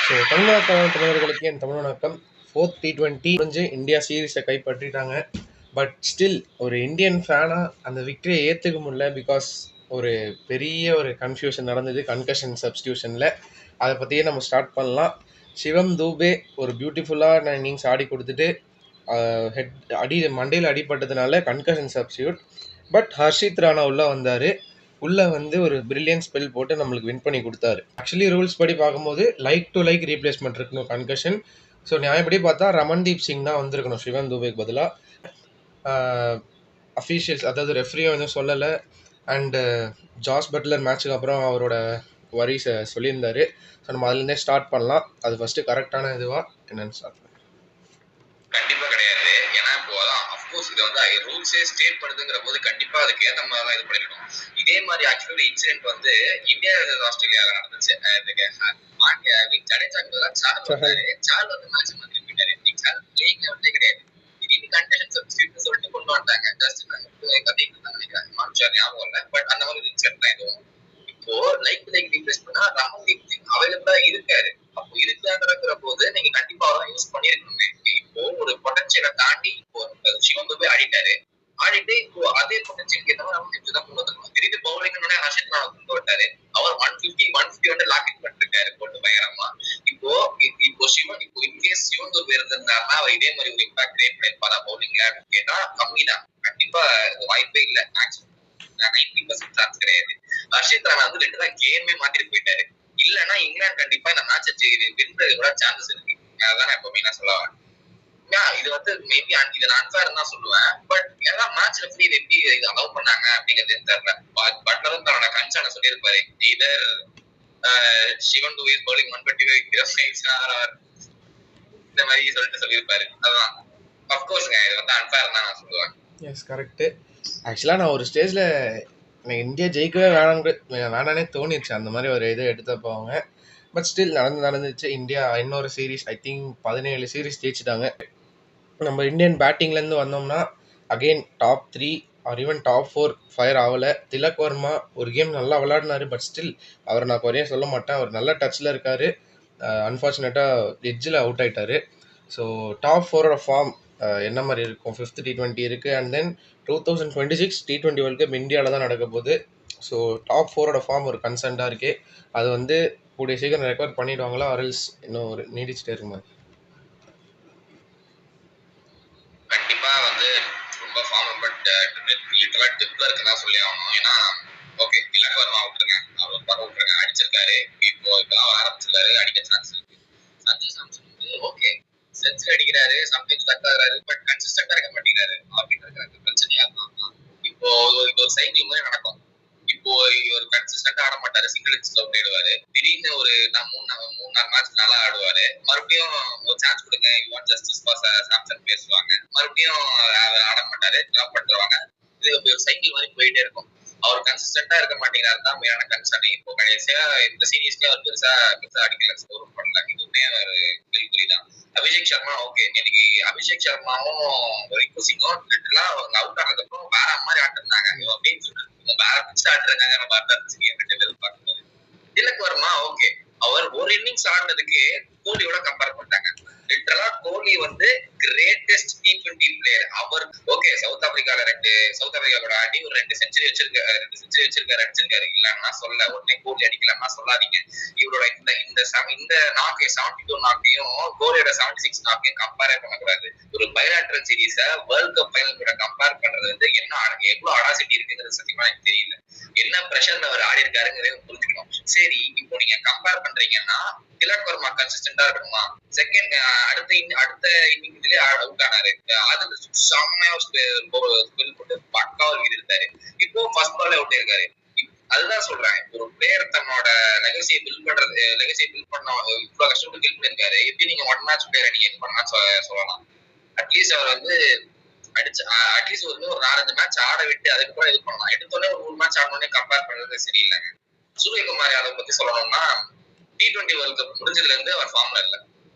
So தமிழர்களுக்கு என் தமிழ் வணக்கம். Fourth T20 முடிஞ்சு இந்தியா சீரீஸை கைப்பற்றிட்டாங்க. பட் ஸ்டில் ஒரு இந்தியன் ஃபேனாக அந்த விக்டரியை ஏற்றுக்க முடியல. பிகாஸ் ஒரு பெரிய ஒரு கன்ஃபியூஷன் நடந்தது கன்கஷன் சப்ஸ்டியூஷனில். அதை பற்றியே நம்ம ஸ்டார்ட் பண்ணலாம். சிவம் தூபே ஒரு பியூட்டிஃபுல்லான இன்னிங்ஸ் ஆடி கொடுத்துட்டு மண்டையில் அடிப்பட்டதுனால concussion substitute. But Harshit Rana உள்ளே வந்தார். உள்ளே வந்து ஒரு பிரில்லியன் ஸ்பெல் போட்டு நம்மளுக்கு வின் பண்ணி கொடுத்தாரு. ஆக்சுவலி ரூல்ஸ் படி பார்க்கும்போது லைக் டு லைக் ரீப்ளேஸ்மெண்ட் இருக்கணும் கன்கஷன். ஸோ நியாயப்படி பார்த்தா ரமன்தீப் சிங் தான் வந்திருக்கணும் சிவன் துபேக்கு பதிலாக. அஃபீஷியல்ஸ் அதாவது ரெஃப்ரியும் எதுவும் சொல்லலை. அண்டு ஜாஸ் பட்லர் மேட்ச்சுக்கு அப்புறம் அவரோட வரிஸை சொல்லியிருந்தாரு. ஸோ நம்ம அதுலேருந்தே ஸ்டார்ட் பண்ணலாம். அது ஃபஸ்ட்டு கரெக்டான இதுவா என்னன்னு ஸ்டார்ட் பண்ணலாம். கண்டிப்பாக கிடையாது. ஏன்னா இப்போ அதான் அஃப்கோர்ஸ் இதை வந்து ரூல்ஸே ஸ்டேட் பண்ணுதுங்கிற போது கண்டிப்பாக அதுக்கு ஏற்ற மாதிரி தான் இது பண்ணிருக்கணும். இதே மாதிரி ஆக்சுவலி இன்சிடென்ட் வந்து இந்தியா ஆஸ்திரேலியாவில் நடந்துச்சு. ஜடேஜாக்கு பதிலாக சால் வந்து மேட்ச் மாற்றி போயிட்டாரு. சால் பிளேயிங் லெவலே கிடையாது. திடீர்னு கண்டிஷன் சப்ஸ்டியூட் சொல்லிட்டு கொண்டு வந்தாங்க. ஜஸ்ட் கத்திட்டு இருந்தாங்க நினைக்கிறேன். மார்ச்சார் ஞாபகம் இல்லை. பட் அந்த மாதிரி இன்சிடென்ட் தான் இதுவும். இப்போ லைக் ரீப்ளேஸ் பண்ணா ரமன்தீப் சிங் அவைலபிளா இருக்காரு. அப்போ இருக்காங்கிற போது நீங்க கண்டிப்பா அவரை யூஸ் பண்ணிருக்கணுமே. இப்போ ஒரு பொட்டன்ஷியலை தாண்டி இப்போ சிவம் துபே ஆடிட்டாரு. ஆடிட்டு இப்போ அதே பொட்டன்ஷியல் ஏற்ற ரமன்தீப் தான் கொண்டு வந்துருக்கணும். திடீர்னு பவுலிங் ஹர்ஷித் ராணா கொண்டு விட்டாரு. அவர் 150 வந்து லாக் பண்ணிருக்காரு போட்டு பயங்கரமா. இப்போ சிவன் இப்போ இன்கேஸ் சிவன் துபே இருந்திருந்தாருன்னா அவர் இதே மாதிரி ஒரு இம்பாக்ட் கிரியேட் பண்ணிருப்பாரா பவுலிங்ல கேட்டா கம்மி தான். கண்டிப்பா வாய்ப்பே இல்லை. மேக்ஸிமம் 90% சான்ஸ் கிடையாது. ஹர்ஷித் ராணா வந்து 2 தான் கேமே மாத்திட்டு போயிட்டாரு. இல்லன்னா இங்கிலாந்து கண்டிப்பா இந்த மேட்ச் வின்றது கூட சான்சஸ் இருக்கு. அதான் எப்பவுமே நான் சொல்லுவேன். இது வந்து மேபி இது நான் அன்ஃபேர் தான் சொல்லுவேன். பட் ஏன்னா மேட்ச் ரெஃப்ரி இது எப்படி அலோவ் பண்ணாங்க அப்படிங்கிறது தெரியல. பட்லரும் தன்னோட கன்சர்னை சொல்லியிருப்பாரு. இதர் சிவன் துபே பவுலிங் 125 இந்த மாதிரி சொல்லியிருப்பாரு. அதுதான் அஃப்கோர்ஸ்ங்க இது வந்து அன்ஃபேர் தான் நான் சொல்லுவேன். S correct. ஆக்சுவலாக நான் ஒரு ஸ்டேஜில் எனக்கு இந்தியா ஜெயிக்கவே வேணானே தோணிடுச்சு. அந்த மாதிரி ஒரு இது எடுத்தப்போ அவங்க. பட் ஸ்டில் நடந்துச்சு. இந்தியா இன்னொரு சீரீஸ் ஐ திங்க் 17 சீரீஸ் ஜெயிச்சிட்டாங்க. நம்ம இந்தியன் பேட்டிங்லேருந்து வந்தோம்னா again top 3 R even top 4 fire ஆகலை. திலக் வர்மா ஒரு கேம் நல்லா விளையாடினாரு. பட் ஸ்டில் அவர் நான் குறைய சொல்ல மாட்டேன். அவர் நல்ல டச்சில் இருக்கார். அன்ஃபார்ச்சுனேட்டாக எட்ஜில் அவுட் ஆகிட்டார். ஸோ டாப் 4ஓட ஃபார்ம் என்ன மாதிரி இருக்கும்? 5th T20 இருக்குது. And then 2026 T20 world cup இந்தியாவில் தான் நடக்க போகுது. ஸோ டாப் 4ஓட ஃபார்ம் ஒரு கன்சர்ன்டாக இருக்குது. அது வந்து கூடிய சீக்கிரம் ரெக்கவர் பண்ணிவிடுவாங்களா ஆர்எல்ஸ் இன்னும் ஒரு நீடிச்சுட்டே இருக்குமா? கண்டிப்பா வந்து ரொம்ப ஃபார்ம் பட் லிட்டரலா டிப்ல இருக்குன்னா சொல்லி ஆகணும். ஏன்னா ஓகே திலக் வர்மா விட்டுருங்க, அவர் பரவ விட்டுருங்க, அடிச்சிருக்காரு. இப்பதான் அவர் ஆரம்பிச்சிருக்காரு, அடிக்க சான்ஸ் இருக்கு. சஞ்சு சாம்சன் வந்து ஓகே சென்சுரி அடிக்கிறாரு, சம்டைம்ஸ் லக் ஆகுறாரு, பட் கன்சிஸ்டன்டா இருக்க மாட்டேங்கிறாரு. அப்படின்னு இருக்கிற பிரச்சனையா தான். இப்போ இது ஒரு சைக்கிள் மாதிரி நடக்கும். இப்போ ஒரு கன்சிஸ்டன்டா ஆட மாட்டாரு, சிங்கிள் இன்ஸ்ல அவுட் ஆயிடுவாரு. திடீர்னு ஒரு 3-4 மேட்ச் நல்லா ஆடுவாரு. மறுபடியும் ஒரு சான்ஸ் கொடுங்க, you want justice for Samson பேசுவாங்க. மறுபடியும் ஆட மாட்டாரு, டிராப் பண்ணிடுவாங்க. இது ஒரு சைக்கிள் மாதிரி போயிட்டே இருக்கும். அவர் கன்சிஸ்டன்டா இருக்க மாட்டேங்கிறாரு தான் மெயினான கன்சர்ன். இப்போ கடைசியா இந்த சீரீஸ்ல அவர் பெருசா அடிக்கல, ஸ்கோர் பண்ணல. இதுவுமே ஒரு கேள்விக்குறி தான். அபிஷேக் சர்மா ஓகே, இன்னைக்கு அபிஷேக் சர்மாவும் ரிங்கு சிங்கும் லிட்டரலா அவங்க அவுட் ஆனதுக்கு அப்புறம் வேற மாதிரி ஆட்டிருந்தாங்க அப்படின்னு சொல்லிட்டு வேற பிச்சு ஆட்டுறாங்க பார்க்கும்போது. திலக் வர்மா ஓகே, அவர் ஒரு இன்னிங்ஸ் ஆடினதுக்கு கோலியோட கம்பேர் பண்ணிட்டாங்க. லிட்டரலா கோலி வந்து கிரேட்டஸ்ட் T20 பிளேயர். அவர் ஓகே சவுத் ஆப்பிரிக்காவோட ஆடி ஒரு 2 செஞ்சுரி வச்சிருக்காரு, அடிச்சிருக்காரு. இல்லன்னா சொல்ல உடனே கோலி அடிக்கலாம்னா சொல்லாதீங்க. இவரோட இந்த நாக்கை 72 நாக்கையும் கோலியோட 76 நாக்கையும் கம்பேரே பண்ணக்கூடாது. ஒரு பைலாட்டரல் சீரீஸ வேர்ல்ட் கப் ஃபைனல் கூட கம்பேர் பண்றது வந்து என்ன எவ்வளவு அடாசிட்டி இருக்குங்கிறது சத்தியமா எனக்கு தெரியல. என்ன பிரஷர்ல அவர் ஆடி இருக்காருங்கிறத புரிஞ்சுக்கணும். சரி இப்போ நீங்க கம்பேர் பண்றீங்கன்னா திலக் வர்மா கன்சிஸ்டன்டா இருக்கணுமா? செகண்ட் அடுத்த இன்னிங்ஸ்லயே அவுட் ஆனாரு. அது செம்மையா ஸ்பெல் போட்டு பக்காவா இருந்தாரு. இப்போ ஃபர்ஸ்ட் பால் அவுட் ஆயிருக்காரு. அதுதான் சொல்றேன், ஒரு பிளேயர் தன்னோட லெகசியை பில்ட் பண்ண இவ்வளவு கஷ்டப்பட்டு ஹெல்ப் பண்ணிருக்காரு. எப்படி நீங்க 1 மேட்ச் பிளேயரை நீங்க இது பண்ணா சொல்லலாம்? அட்லீஸ்ட் அவர் வந்து அட்லீஸ்ட் ஒரு 4-5 மேட்ச் ஆட விட்டு அதுக்கப்புறம் இது பண்ணலாம். எடுத்தோடனே ஒரு 3 மேட்ச் ஆடனே கம்பேர் பண்றது சரியில்லைங்க. சூரியகுமார் யாதவ் பத்தி சொல்லணும்னா T20 வேர்ல்ட் கப் முடிஞ்சதுல இருந்து அவர் ஃபார்ம்ல இல்ல.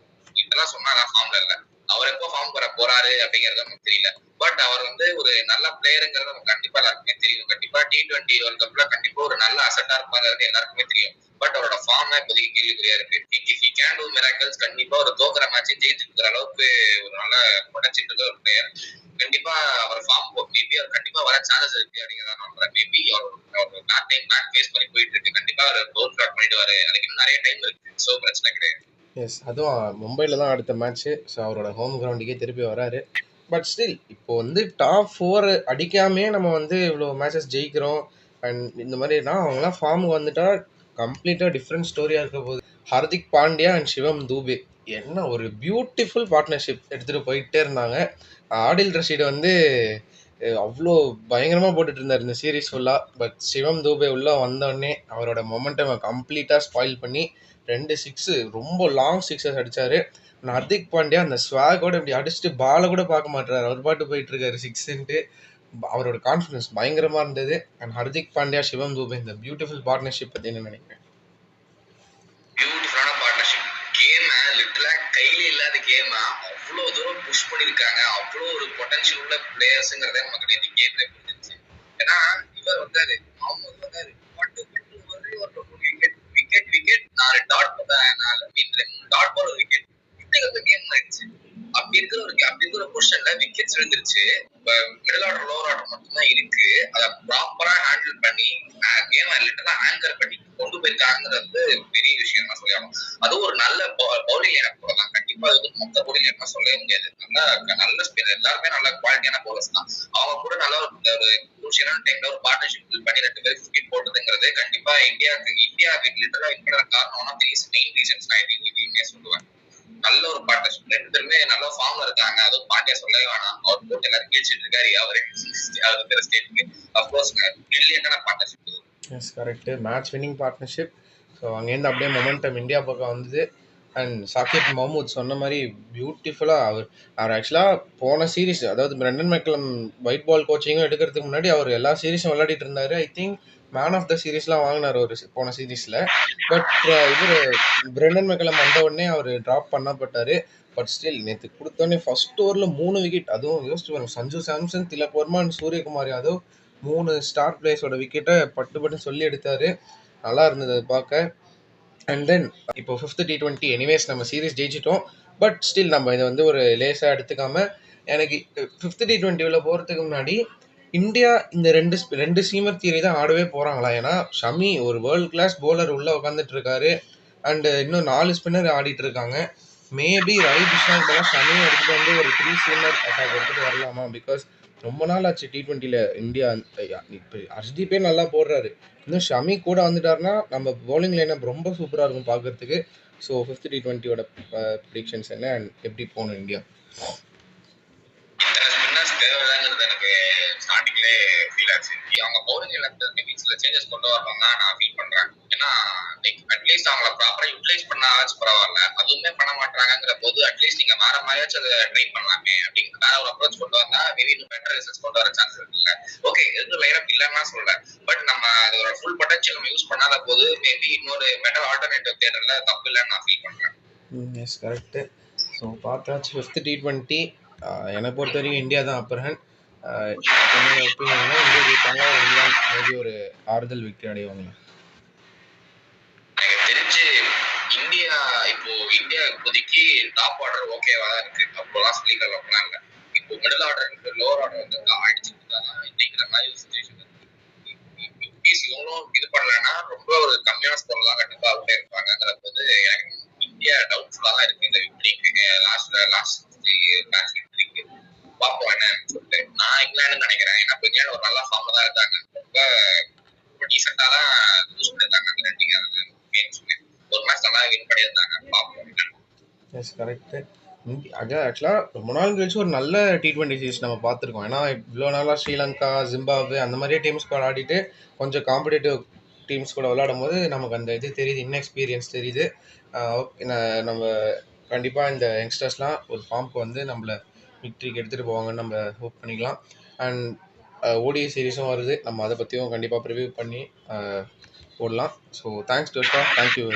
இப்பெல்லாம் சொன்னா ஃபார்ம்ல இல்ல. அவர் எப்போ ஃபார்ம் வர போறாரு அப்படிங்கறது நமக்கு தெரியல. பட் அவர் வந்து ஒரு நல்ல பிளேயருங்கிறது நமக்கு கண்டிப்பா எல்லாருக்குமே தெரியும். கண்டிப்பா T20 வேர்ல்ட் கப்ல கண்டிப்பா ஒரு நல்ல அசெட்டா இருப்பாங்கிறது எல்லாருக்குமே தெரியும். பட் அவரோட ஃபார்ம் இப்போதைக்கு கேள்விக்குறியா இருக்கு. he can do miracles. கண்டிப்பா ஒரு தோக்குற மேட்ச் ஜெயிச்சுக்கிற அளவுக்கு ஒரு நல்ல பொட்டன்ஷியல் இருக்க ஒரு பிளேயர். கண்டிப்பா அவர் ஃபார்ம் மேபி அவர் கண்டிப்பா வர சான்சஸ் இருக்கு அப்படிங்கிறத நம்புறேன். மேபி அவர் பேக் ஃபேஸ் பண்ணி போயிட்டு இருக்கு. கண்டிப்பா அவர் கோல் ஸ்டார்ட் பண்ணிட்டு வர அதுக்கு இன்னும் நிறைய டைம் இருக்கு. சோ பிரச்சனை கிடையாது. எஸ், அதுவும் மும்பையில் தான் அடுத்த மேட்ச்சு. ஸோ அவரோட ஹோம் கிரவுண்டுக்கே திருப்பி வராரு. பட் ஸ்டில் இப்போ வந்து டாப் 4 அடிக்காமே நம்ம வந்து இவ்வளோ மேட்சஸ் ஜெயிக்கிறோம். அண்ட் இந்த மாதிரினா அவங்களாம் ஃபார்முக்கு வந்துட்டா கம்ப்ளீட்டாக டிஃப்ரெண்ட் ஸ்டோரியாக இருக்க போகுது. ஹர்திக் பாண்டியா அண்ட் சிவம் தூபே என்ன ஒரு பியூட்டிஃபுல் பார்ட்னர்ஷிப் எடுத்துகிட்டு போயிட்டே இருந்தாங்க. ஆடில் ரஷீடு வந்து அவ்வளோ பயங்கரமாக போட்டுட்டு இருந்தார் இந்த சீரீஸ் ஃபுல்லாக. பட் சிவம் தூபே உள்ளே வந்தோடனே அவரோட மொமெண்டம் கம்ப்ளீட்டாக ஸ்பாயில் பண்ணி 2 சிக்ஸு ரொம்ப லாங் சிக்ஸஸ் அடிச்சாரு. ஹர்திக் பாண்டியா அந்த ஸ்வாகோட இப்படி அடிச்சுட்டு பாலை கூட பார்க்க மாட்டாரு, அவர் பாட்டு போயிட்டு இருக்காரு சிக்ஸ்ன்ட்டு. அவரோட கான்ஃபிடன்ஸ் பயங்கரமா இருந்தது. அண்ட் ஹர்திக் பாண்டியா சிவம் தூபே இந்த பியூட்டிஃபுல் பார்ட்னர்ஷிப் பத்தி என்ன நினைக்கிறேன்? பியூட்டிஃபுல்லான பார்ட்னர்ஷிப். கேம் லிட்டரலா கையில இல்லாத கேம் அவ்வளவு தூரம் புஷ் பண்ணிருக்காங்க. அவ்வளவு ஒரு பொட்டன்ஷியல் உள்ள பிளேயர்ஸ்ங்கிறத நமக்கு நேற்று கேம்ல புரிஞ்சிச்சு. ஏன்னா இவர் வந்தாரு, அவங்க வந்தாரு, பட்டு பட்டு ஒரே ஒரு விக்கெட் விக்கெட் விக்கெட் 4 டாட் போட்டேன். 3 டாட் போல விக்கெட். இந்த கேம் ஆயிடுச்சு. அப்படி இருக்கிற ஒரு பொசிஷன்ல விக்கெட்ஸ் விழுந்துருச்சு. மிடில் ஆர்டர் லோவர் ஆர்டர் மட்டும்தான் இருக்கு. அதை ப்ராப்பரா ஹேண்டில் பண்ணி கேம் லிட்டரலா ஆங்கர் பண்ணி கொண்டு போயிருக்காங்கிறது வந்து பெரிய விஷயம் தான் சொல்லணும். அதுவும் ஒரு நல்ல பவுலிங் லைனப் கூட தான். கண்டிப்பா அது வந்து மொத்த பவுலிங் லைனப் சொல்லவே முடியாது. நல்ல ஸ்பின்னர் எல்லாருமே நல்ல குவாலிட்டியான பவுலர்ஸ் தான். அவங்க கூட நல்ல ஒரு குரூஷியலான டைம்ல ஒரு பார்ட்னர்ஷிப் பில்ட் பண்ணி 2 பேருக்கு 50 போட்டதுங்கிறது கண்டிப்பா இந்தியா லிட்டரலா இருக்கிற காரணம் one of the main reasons நான் இந்தியா சொல்லுவேன். நல்ல ஒரு பார்ட்னர்ஷிப். 2 பேருமே நல்ல ஃபார்ம்ல இருக்காங்க. அதுவும் பாண்டியா சொல்லவே வேணாம், அவர் போட்டு எல்லாரும் கேச்சிட்டு இருக்காரு. அவரு ஸ்டேட்டுக்கு அப்கோர்ஸ் பிரில்லியன்டான partnership. Yes, correct. Match winning partnership. So அங்கேருந்து அப்படியே மொமெண்டம் இந்தியா பக்கம் வந்தது. அண்ட் சாகிப் மஹமூத் சொன்ன மாதிரி பியூட்டிஃபுல்லாக அவர் ஆக்சுவலாக போன சீரீஸ், அதாவது பிரண்டன் மெக்கலம் ஒயிட் பால் கோச்சிங்கும் எடுக்கிறதுக்கு முன்னாடி அவர் எல்லா சீரீஸும் விளையாடிட்டு இருந்தார். I think man of the சீரீஸ்லாம் வாங்கினார் ஒரு போன சீரீஸில். பட் இவர் பிரண்டன் மெக்கலம் வந்த உடனே அவர் ட்ராப் பண்ணப்பட்டார். பட் ஸ்டில் நேற்று கொடுத்தோடனே ஃபர்ஸ்ட் ஓவரில் 3 விக்கெட், அதுவும் யோசிச்சு வரும், சஞ்சு சாம்சன், திலக் வர்மா அண்ட் சூரியகுமார் யாதவ் 3 ஸ்டார் பிளேயர்ஸோட விக்கெட்டை பட்டு சொல்லி எடுத்தார். நல்லா இருந்தது அது பார்க்க. அண்ட் தென் இப்போ 5th T20 எனிவேஸ் நம்ம சீரீஸ் ஜெயிச்சிட்டோம். பட் ஸ்டில் நம்ம இதை வந்து ஒரு லேஸாக எடுத்துக்காம, எனக்கு 5th T20 போகிறதுக்கு முன்னாடி இந்தியா இந்த ரெண்டு சீமர் தியரி தான் ஆடவே போகிறாங்களா? ஏன்னா ஷமி ஒரு வேர்ல்ட் கிளாஸ் போலர் உள்ளே உட்காந்துட்டு இருக்காரு. அண்டு இன்னும் 4 ஸ்பின்னர் ஆடிட்டு இருக்காங்க. மேபி ரவி பிஷ்னாக்கெல்லாம் ஷமியை எடுத்துகிட்டு வந்து ஒரு 3 சீமர் அட்டாக் எடுத்துகிட்டு வரலாமா? பிகாஸ் ரொம்ப நாள் ஆச்சு T20ல இந்தியா. இப்போ ஹர்ஷ்தீப்பே நல்லா போடுறாரு, இன்னும் ஷமி கூட வந்துட்டாருன்னா நம்ம பவுலிங் லைனப் ரொம்ப சூப்பராக இருக்கும் பார்க்கறதுக்கு. ஸோ 5th T20யோட ப்ரிடிக்ஷன்ஸ் என்ன அண்ட் எப்படி போகணும் இந்தியா? தேவைதாங்கிறது எனக்கு ஸ்டார்டிங்லேயே ஃபீல் ஆச்சு. அவங்க பவுலிங் மேபி சில சேஞ்சஸ் கொண்டு வரணும் தான் நான் ஃபீல் பண்றேன். ஏன்னா அட்லீஸ்ட் அவங்கள ப்ராப்பரா யூட்டிலைஸ் பண்ணாச்சும் பரவாயில்ல, அதுவுமே பண்ண மாட்டாங்கிற போது அட்லீஸ்ட் நீங்க வேற மாதிரியாச்சும் அதை ட்ரை பண்ணலாமே அப்படின்னு வேற ஒரு அப்ரோச் கொண்டு வந்தா மேபி இன்னும் பெட்டர் ரிசல்ட்ஸ் கொண்டு வர சான்ஸ் இருக்குல்ல. ஓகே, எதுவும் லைனப் இல்லைன்னா சொல்றேன். பட் நம்ம அதோட ஃபுல் பொட்டன்ஷியல் நம்ம யூஸ் பண்ணாத போது மேபி இன்னொரு பெட்டர் ஆல்டர்னேட்டிவ் தேடுறதுல தப்பு இல்லைன்னு நான் ஃபீல் பண்றேன். S, correct. ஸோ பார்த்தாச்சு 5th T20. என்னை பொறுத்த வரைக்கும் இந்தியா தான் அப்பர் ஹேண்ட். என்னோட ஒப்பீனியன்னா இந்தியா ஜெயிப்பாங்க, இங்கிலாந்து மேபி ஒரு ஆறுதல் விக்கெட் அடைவாங்க. எனக்கு தெரிஞ்சு இந்தியா இப்போதைக்கு டாப் ஆர்டர் ஓகேவா தான் இருக்கு. அப்போலாம் ஸ்பீக்கர் அப்படிலாம் இல்லை. இப்போ மிடில் ஆர்டர் லோவர் ஆர்டர் வந்து அடிச்சு கொடுத்தாதான் இந்திங்கிற மாதிரி ஒரு சுச்சுவேஷன் இருக்கு. இவங்களும் இது பண்ணலன்னா ரொம்ப ஒரு கம்மியான ஸ்கோர் தான் கண்டிப்பா அவுட்டே இருப்பாங்கிற போது எனக்கு இந்தியா டவுட்ஃபுல்லா தான் இருக்கு இந்த விக்டரிக்கு. லாஸ்ட் மேட்ச் விக்டரிக்கு பார்ப்போம் என்னன்னு சொல்லிட்டு. நான் இங்கிலாந்து நினைக்கிறேன். ஏன்னா இங்கிலாந்து ஒரு நல்ல ஃபார்ம்ல தான் இருக்காங்க. ரொம்ப டீசெண்டா தான் யூஸ் பண்ணிருக்காங்க அந்த 2 கேம்ஸ். ஒரு மேட்ச் நல்லா வின் பண்ணியிருந்தாங்க. பார்ப்போம். Yes, correct. ஆக்சுவலாக ரொம்ப நாள் கழிச்சு ஒரு நல்ல T20 சீரீஸ் நம்ம பார்த்துருக்கோம். ஏன்னா இவ்வளோ நாளாக ஸ்ரீலங்கா, ஜிம்பாப்வே அந்த மாதிரியே டீம்ஸ் கூட ஆடிட்டு கொஞ்சம் காம்படிட்டிவ் டீம்ஸ் கூட விளையாடும் போது நமக்கு அந்த இது தெரியுது, இன்எக்ஸ்பீரியன்ஸ் தெரியுது. ஓகே, நம்ம கண்டிப்பாக இந்த யங்ஸ்டர்ஸ்லாம் ஒரு ஃபார்முக்கு வந்து நம்மளை விக்ட்ரிக்கு எடுத்துகிட்டு போவாங்கன்னு நம்ம ஹோப் பண்ணிக்கலாம். அண்ட் ஓடிஐ சீரீஸும் வருது, நம்ம அதை பற்றியும் கண்டிப்பாக ப்ரிவியூ பண்ணி போடலாம். ஸோ தேங்க்ஸ் டோஸ்டா, தேங்க்யூ.